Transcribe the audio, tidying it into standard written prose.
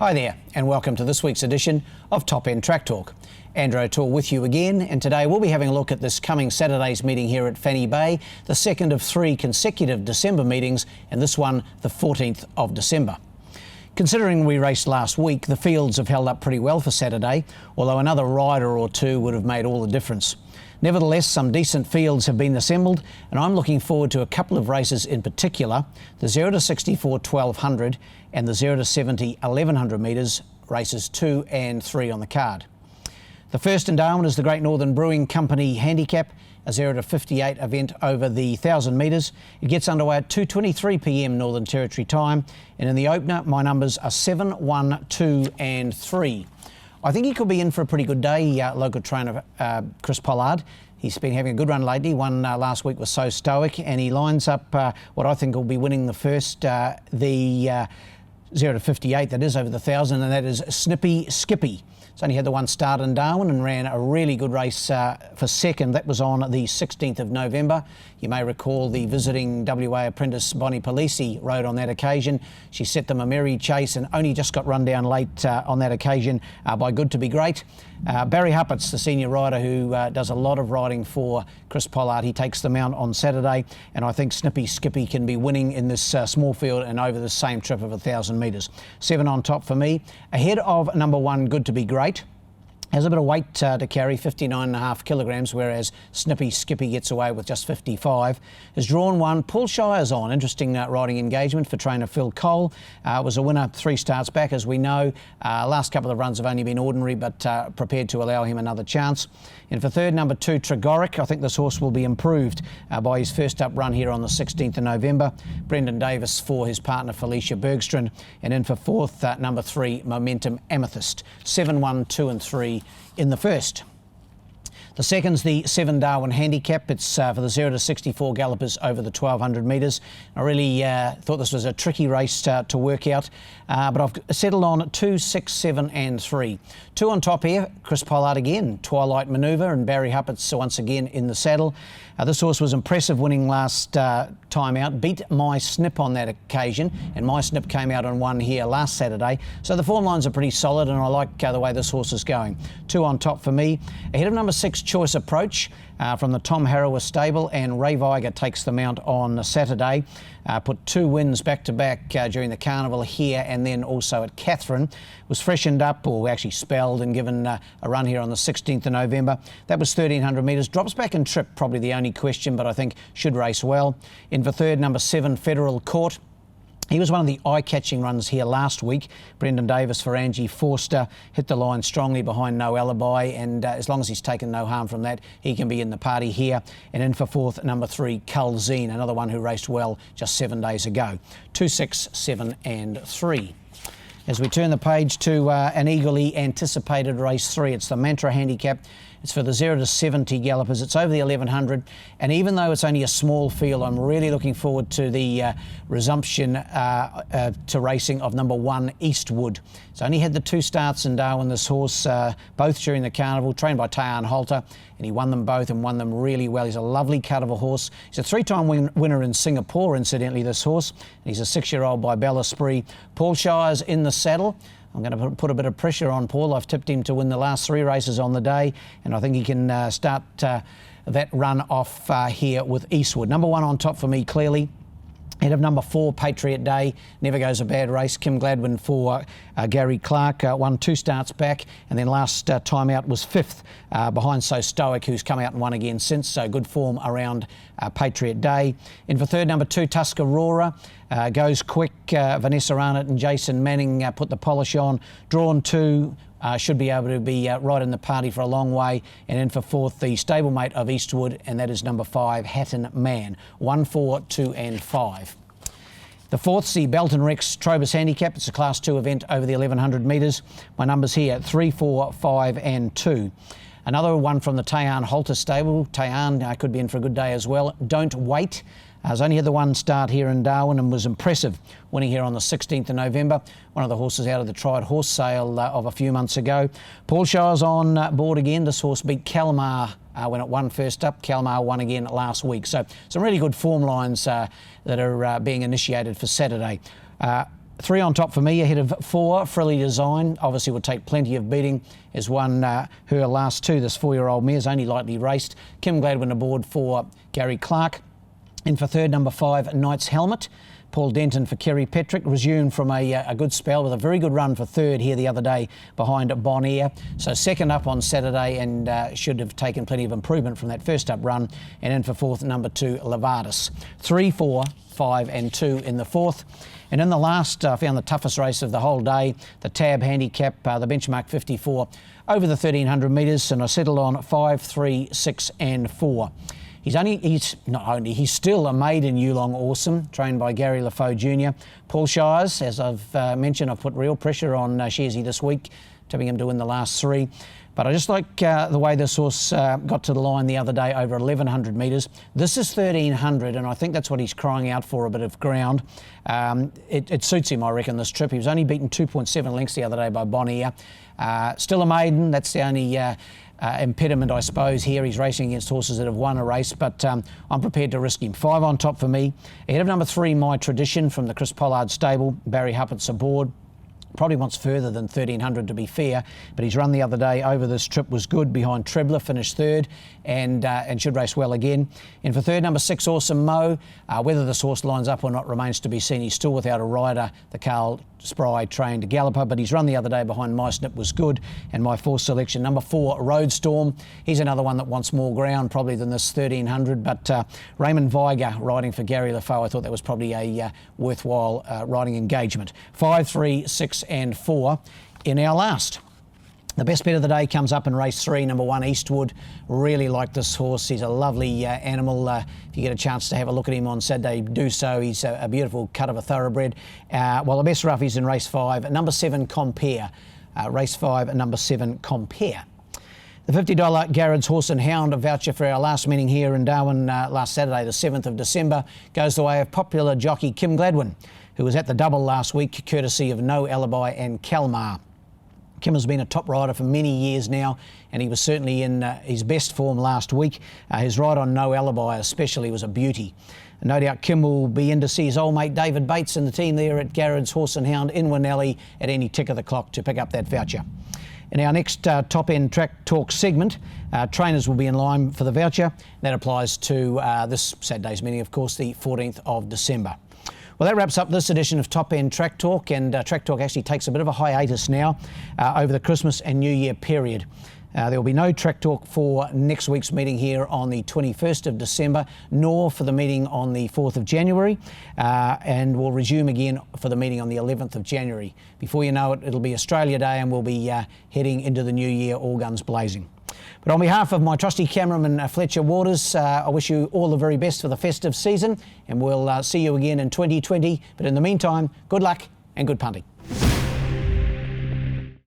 Hi there, and welcome to this week's edition of Top End Track Talk. Andrew O'Toole with you again, and today we'll be having a look at this coming Saturday's meeting here at Fanny Bay, the second of three consecutive December meetings, and this one the 14th of December. Considering we raced last week, the fields have held up pretty well for Saturday, although another rider or two would have made all the difference. Nevertheless, some decent fields have been assembled, and I'm looking forward to a couple of races in particular, the 0 to 64 1200 and the 0 to 70 1100 metres, races 2 and 3 on the card. The first in Darwin is the Great Northern Brewing Company Handicap, a 0 to 58 event over the 1000 metres. It gets underway at 2:23 p.m. Northern Territory time, and in the opener my numbers are 7, 1, 2 and 3. I think he could be in for a pretty good day, local trainer Chris Pollard. He's been having a good run lately. Won last week was So Stoic, and he lines up what I think will be winning the first, the 0 to 58, that is over the 1000, and that is Snippy Skippy. It's only had the one start in Darwin and ran a really good race for second. That was on the 16th of November. You may recall the visiting WA apprentice Bonnie Polisi rode on that occasion. She set them a merry chase and only just got run down late on that occasion by Good to Be Great. Barry Huppert's the senior rider who does a lot of riding for Chris Pollard. He takes the mount on Saturday, and I think Snippy Skippy can be winning in this small field and over the same trip of 1,000 metres. 7 on top for me. Ahead of number 1, Good to Be Great. Has a bit of weight to carry, 59.5 kilograms, whereas Snippy Skippy gets away with just 55. Has drawn one. Paul Shire's on. Interesting riding engagement for trainer Phil Cole. Was a winner 3 starts back, as we know. Last couple of runs have only been ordinary, but prepared to allow him another chance. And for third, number 2, Tregoric. I think this horse will be improved by his first up run here on the 16th of November. Brendan Davis for his partner Felicia Bergstrand. And in for fourth, number 3, Momentum Amethyst. 7, 1, 2 and 3 in the first. The second's the 7 Darwin Handicap. It's for the 0 to 64 gallopers over the 1200 metres. I really thought this was a tricky race to work out, but I've settled on 2, 6, 7 and 3. 2 on top here, Chris Pollard again, Twilight Manoeuvre, and Barry Huppert's once again in the saddle. This horse was impressive winning last time out, beat My Snip on that occasion, and My Snip came out and won here last Saturday. So the form lines are pretty solid, and I like the way this horse is going. 2 on top for me. Ahead of number 6, Choice Approach from the Tom Harrower stable, and Ray Viger takes the mount on Saturday. Put 2 wins back-to-back during the carnival here and then also at Catherine. Was freshened up, or actually spelled, and given a run here on the 16th of November. That was 1300 metres. Drops back in trip, probably the only question, but I think should race well. In for third, number 7, Federal Court. He was one of the eye-catching runs here last week. Brendan Davis for Angie Forster hit the line strongly behind No Alibi, and as long as he's taken no harm from that, he can be in the party here. And in for fourth, number 3, Culzine, another one who raced well just 7 days ago. 2, 6, 7 and 3. As we turn the page to an eagerly anticipated race 3, it's the Mantra Handicap. It's for the 0 to 70 gallopers. It's over the 1100, and even though it's only a small field, I'm really looking forward to the resumption to racing of number 1, Eastwood. It's only had the 2 starts in Darwin, this horse, both during the carnival, trained by Tayan Halter, and he won them both and won them really well. He's a lovely cut of a horse. He's a 3-time winner in Singapore, incidentally, this horse. And he's a 6-year-old by Bella Spree. Paul Shire's in the saddle. I'm going to put a bit of pressure on Paul. I've tipped him to win the last 3 races on the day, and I think he can start that run off here with Eastwood. Number 1 on top for me, clearly. Head of number 4, Patriot Day. Never goes a bad race. Kim Gladwin for Gary Clark. Won 2 starts back, and then last time out was 5th behind So Stoic, who's come out and won again since. So good form around Patriot Day. In for third, number 2, Tuscarora. Goes quick. Vanessa Arnott and Jason Manning put the polish on. Drawn 2. Should be able to be right in the party for a long way. And in for fourth, the stablemate of Eastwood, and that is number 5, Hatton Man. 1, 4, 2 and 5. The fourth's the Belton Rex Trobus Handicap. It's a Class 2 event over the 1100 metres. My numbers here, 3, 4, 5 and 2. Another one from the Tayan Halter stable. Tayan could be in for a good day as well. Don't Wait. Has only had the 1 start here in Darwin and was impressive, winning here on the 16th of November. One of the horses out of the Tried Horse Sale of a few months ago. Paul Shire's on board again. This horse beat Kalmar when it won first up. Kalmar won again last week. So some really good form lines that are being initiated for Saturday. 3 on top for me, ahead of 4, Frilly Design. Obviously will take plenty of beating. Has won her last 2, this 4-year-old mare's only lightly raced. Kim Gladwin aboard for Gary Clark. In for third, number 5, Knight's Helmet. Paul Denton for Kerry Petrick, resumed from a good spell with a very good run for third here the other day behind Bon Air. So second up on Saturday and should have taken plenty of improvement from that first up run. And in for fourth, number 2, Levardis. 3, 4, 5 and 2 in the fourth. And in the last, found the toughest race of the whole day, the Tab Handicap, the benchmark 54 over the 1300 metres, and I settled on 5, 3, 6 and 4. He's still a maiden Yulong Awesome, trained by Gary Lafoe Jr. Paul Shires, as I've mentioned, I've put real pressure on Shearsy this week, tipping him to win the last 3. But I just like the way this horse got to the line the other day over 1100 metres. This is 1300, and I think that's what he's crying out for, a bit of ground. It suits him, I reckon, this trip. He was only beaten 2.7 lengths the other day by Bon Air. Still a maiden, that's the only impediment, I suppose, here. He's racing against horses that have won a race, but I'm prepared to risk him. 5 on top for me. Ahead of number 3, My Tradition, from the Chris Pollard stable. Barry Huppett's aboard. Probably wants further than 1300 to be fair, but his run the other day over this trip was good behind Trebler, finished third and should race well again. And for third, number 6, Awesome Mo. Whether this horse lines up or not remains to be seen. He's still without a rider, the Carl Spry trained galloper, but his run the other day behind My Snip was good. And my fourth selection, number 4, Roadstorm. He's another one that wants more ground probably than this 1300, but Raymond Viger riding for Gary Lafoe, I thought that was probably a worthwhile riding engagement. 5, 3, 6 and 4 in our last. The best bet of the day comes up in race 3, number 1, Eastwood. Really like this horse. He's a lovely animal. If you get a chance to have a look at him on Saturday, do so. He's a beautiful cut of a thoroughbred. Well, the best rough is in race 5, number 7, Compare. Race 5, number 7, Compare. The $50 Garrett's Horse and Hound voucher for our last meeting here in Darwin last Saturday, the 7th of December, goes the way of popular jockey Kim Gladwin, who was at the double last week, courtesy of No Alibi and Kalmar. Kim has been a top rider for many years now, and he was certainly in his best form last week. His ride on No Alibi especially was a beauty. And no doubt Kim will be in to see his old mate David Bates and the team there at Garrett's Horse and Hound in Winnellie at any tick of the clock to pick up that voucher. In our next top-end track talk segment, trainers will be in line for the voucher. That applies to this Saturday's meeting, of course, the 14th of December. Well, that wraps up this edition of Top End Track Talk, and Track Talk actually takes a bit of a hiatus now over the Christmas and New Year period. There will be no Track Talk for next week's meeting here on the 21st of December, nor for the meeting on the 4th of January, and we'll resume again for the meeting on the 11th of January. Before you know it, it'll be Australia Day, and we'll be heading into the new year all guns blazing. But on behalf of my trusty cameraman Fletcher Waters, I wish you all the very best for the festive season, and we'll see you again in 2020. But in the meantime, good luck and good punting.